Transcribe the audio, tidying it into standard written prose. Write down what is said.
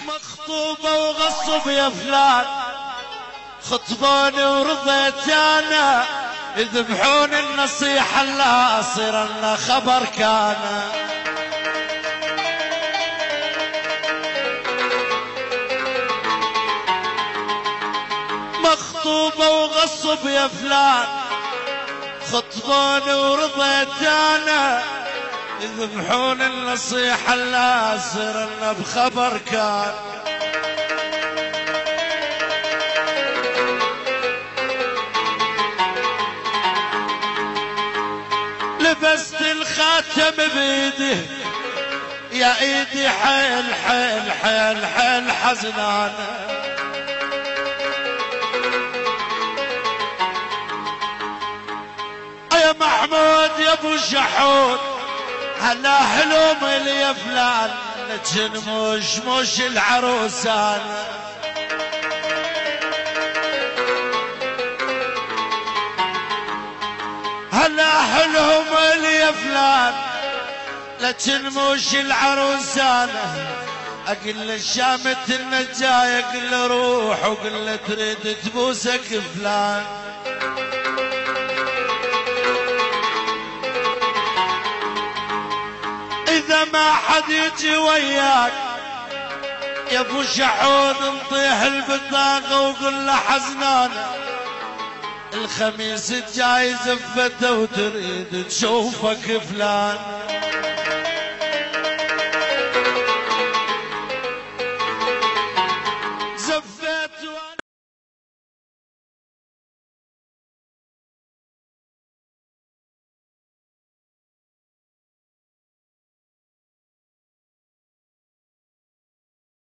مخطوبة وغصب يا فلان، خطبوني ورضيت انا، يذبحون النصيحة لا صير لنا خبر كان. مخطوبة وغصب يا فلان، خطبوني ورضيت انا، يذبحون النصيحة لا صير لنا بخبر كان. لبست الخاتم بيدي يا ايدي حيل حيل حيل حيل حزنانة، يا محمود يا ابو شحود هلا حلوم يا فلان، لجن مش العروسان. هلا حلوم يا فلان، لجن مش العروسان. اقل الشامة النجاية اقل روح وقل تريد تبوسك فلان. إذا ما حد يجي وياك يا ابو شحود نطيح البطاقة وقل له حزنانة، الخميس الجاي زفته وتريد تشوفك فلان.